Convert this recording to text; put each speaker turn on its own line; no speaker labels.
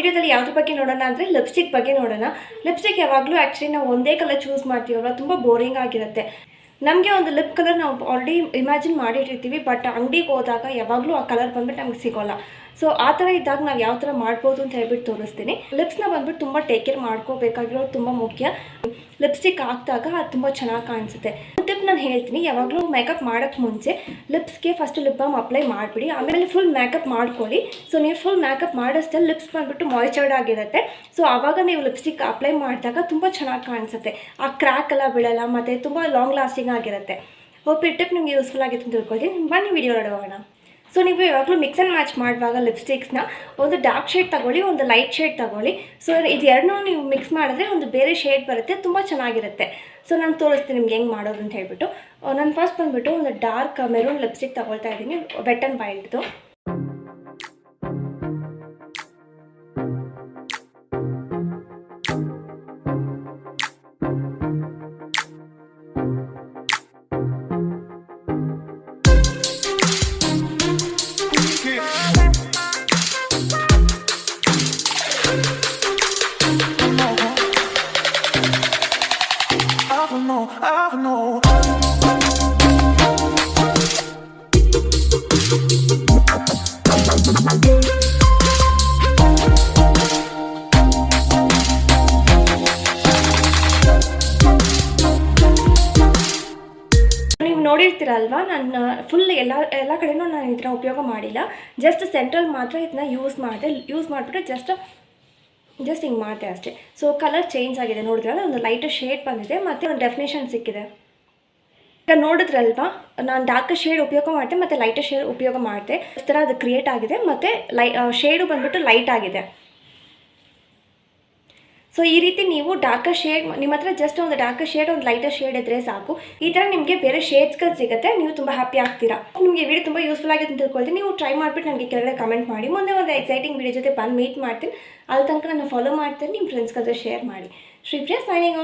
ವಿಡಿಯೋದಲ್ಲಿ ಯಾವುದ್ರ ಬಗ್ಗೆ ನೋಡೋಣ ಅಂದರೆ ಲಿಪ್ಸ್ಟಿಕ್ ಬಗ್ಗೆ ನೋಡೋಣ. ಲಿಪ್ಸ್ಟಿಕ್ ಯಾವಾಗಲೂ ಆ್ಯಕ್ಚುಲಿ ನಾವು ಒಂದೇ ಕಲರ್ ಚೂಸ್ ಮಾಡ್ತೀವಲ್ವ, ತುಂಬ ಬೋರಿಂಗ್ ಆಗಿರುತ್ತೆ. ನಮಗೆ ಒಂದು ಲಿಪ್ ಕಲರ್ ನಾವು ಆಲ್ರೆಡಿ ಇಮ್ಯಾಜಿನ್ ಮಾಡಿಟ್ಟಿರ್ತೀವಿ, ಬಟ್ ಅಂಗಡಿಗೆ ಹೋದಾಗ ಯಾವಾಗಲೂ ಆ ಕಲರ್ ಬಂದ್ಬಿಟ್ಟು ನಮ್ಗೆ ಸಿಗೋಲ್ಲ. ಸೊ ಆ ಥರ ಇದ್ದಾಗ ನಾವು ಯಾವ ಥರ ಮಾಡ್ಬೋದು ಅಂತ ಹೇಳ್ಬಿಟ್ಟು ತೋರಿಸ್ತೀನಿ. ಲಿಪ್ಸ್ನ ಬಂದ್ಬಿಟ್ಟು ತುಂಬ ಟೇಕ್ ಕೇರ್ ಮಾಡ್ಕೋಬೇಕಾಗಿರೋದು ತುಂಬ ಮುಖ್ಯ. ಲಿಪ್ಸ್ಟಿಕ್ ಹಾಕಿದಾಗ ಅದು ತುಂಬ ಚೆನ್ನಾಗಿ ಕಾಣಿಸುತ್ತೆ. ಟಿಪ್ ನಾನು ಹೇಳ್ತೀನಿ, ಯಾವಾಗಲೂ ಮೇಕಪ್ ಮಾಡೋಕ್ಕೆ ಮುಂಚೆ ಲಿಪ್ಸ್ಗೆ ಫಸ್ಟ್ ಲಿಪ್ ಬಾಮ್ ಅಪ್ಲೈ ಮಾಡಿಬಿಡಿ, ಆಮೇಲೆ ಫುಲ್ ಮೇಕಪ್ ಮಾಡ್ಕೊಳ್ಳಿ. ಸೊ ನೀವು ಫುಲ್ ಮೇಕಪ್ ಮಾಡೋಷ್ಟಲ್ಲಿ ಲಿಪ್ಸ್ ಬಂದ್ಬಿಟ್ಟು ಮಾಯ್ಚರ್ಡ್ ಆಗಿರುತ್ತೆ. ಸೊ ಆವಾಗ ನೀವು ಲಿಪ್ಸ್ಟಿಕ್ ಅಪ್ಲೈ ಮಾಡಿದಾಗ ತುಂಬ ಚೆನ್ನಾಗಿ ಕಾಣಿಸುತ್ತೆ, ಆ ಕ್ರ್ಯಾಕ್ ಎಲ್ಲ ಬೀಳಲ್ಲ ಮತ್ತು ತುಂಬ ಲಾಂಗ್ ಲಾಸ್ಟಿಂಗ್ ಆಗಿರುತ್ತೆ. ಹೋಪ್ ಈ ಟಿಪ್ ನಿಮಗೆ ಯೂಸ್ಫುಲ್ ಆಗಿತ್ತು ಅಂತ ತಿಳ್ಕೊಳ್ತೀನಿ. ಬನ್ನಿ ವಿಡಿಯೋ ನೋಡೋಣ. ಸೊ ನೀವು ಯಾವಾಗಲೂ ಮಿಕ್ಸ್ ಆ್ಯಂಡ್ ಮ್ಯಾಚ್ ಮಾಡುವಾಗ ಲಿಪ್ಸ್ಟಿಕ್ಸ್ನ ಒಂದು ಡಾರ್ಕ್ ಶೇಡ್ ತಗೊಳ್ಳಿ, ಒಂದು ಲೈಟ್ ಶೇಡ್ ತಗೊಳ್ಳಿ. ಸೊ ಇದು ಎರಡನ್ನೂ ನೀವು ಮಿಕ್ಸ್ ಮಾಡಿದ್ರೆ ಒಂದು ಬೇರೆ ಶೇಡ್ ಬರುತ್ತೆ, ತುಂಬ ಚೆನ್ನಾಗಿರುತ್ತೆ. ಸೊ ನಾನು ತೋರಿಸ್ತೀನಿ ನಿಮ್ಗೆ ಹೆಂಗೆ ಮಾಡೋದು ಅಂತ ಹೇಳ್ಬಿಟ್ಟು. ನಾನು ಫಸ್ಟ್ ಬಂದುಬಿಟ್ಟು ಒಂದು ಡಾರ್ಕ್ ಮೆರೂನ್ ಲಿಪ್ಸ್ಟಿಕ್ ತಗೊಳ್ತಾ ಇದ್ದೀನಿ, ವೆಟ್ ಆ್ಯಂಡ್ ವೈಲ್ಡ್ದು. ನೀವು ನೋಡಿರ್ತೀರಲ್ವ, ನಾನು ಫುಲ್ ಎಲ್ಲ ಕಡೆನೂ ನಾನು ಇದನ್ನ ಉಪಯೋಗ ಮಾಡಿಲ್ಲ. ಜಸ್ಟ್ ಸೆಂಟ್ರಲ್ ಮಾತ್ರ ಇದನ್ನ ಯೂಸ್ ಮಾಡಿಬಿಟ್ಟು ಜಸ್ಟ್ ಹಿಂಗೆ ಮಾಡಿದೆ ಅಷ್ಟೇ. ಸೊ ಕಲರ್ ಚೇಂಜ್ ಆಗಿದೆ, ನೋಡಿದ್ರಲ್ಲ, ಒಂದು ಲೈಟ್ ಶೇಡ್ ಬಂದಿದೆ ಮತ್ತು ಒಂದು ಡೆಫಿನೇಷನ್ ಸಿಕ್ಕಿದೆ. ಈಗ ನೋಡಿದ್ರಲ್ವಾ, ನಾನು ಡಾರ್ಕ್ ಶೇಡ್ ಉಪಯೋಗ ಮಾಡಿದೆ ಮತ್ತು ಲೈಟ್ ಶೇಡ್ ಉಪಯೋಗ ಮಾಡಿದೆ. ಈ ಥರ ಅದು ಕ್ರಿಯೇಟ್ ಆಗಿದೆ ಮತ್ತು ಶೇಡು ಬಂದುಬಿಟ್ಟು ಲೈಟ್ ಆಗಿದೆ. ಸೊ ಈ ರೀತಿ ನೀವು ಡಾರ್ಕರ್ ಶೇಡ್, ನಿಮ್ಮ ಹತ್ರ ಜಸ್ಟ್ ಒಂದು ಡಾರ್ಕರ್ ಶೇಡ್, ಒಂದು ಲೈಟರ್ ಶೇಡ್ ಇದ್ದರೆ ಸಾಕು. ಈ ಥರ ನಿಮಗೆ ಬೇರೆ ಶೇಡ್ಸ್ಗಳು ಸಿಗುತ್ತೆ, ನೀವು ತುಂಬ ಹ್ಯಾಪಿ ಆಗ್ತೀರಾ. ನಿಮಗೆ ವಿಡಿಯೋ ತುಂಬ ಯೂಸ್ಫುಲ್ ಆಗಿದೆ ಅಂತ ತಿಳ್ಕೊಳ್ತೀನಿ. ನೀವು ಟ್ರೈ ಮಾಡಿಬಿಟ್ಟು ನನಗೆ ಕೆಳಗಡೆ ಕಮೆಂಟ್ ಮಾಡಿ. ಮುಂದೆ ಒಂದು ಎಕ್ಸೈಟಿಂಗ್ ವಿಡಿಯೋ ಜೊತೆ ಬಂದು ಮೀಟ್ ಮಾಡ್ತೀನಿ. ಅಲ್ಲಿ ತನಕ ನಾನು ಫಾಲೋ ಮಾಡ್ತೀನಿ, ನಿಮ್ಮ ಫ್ರೆಂಡ್ಸ್ಗಾದ್ರೆ ಶೇರ್ ಮಾಡಿ. Sripriya signing off.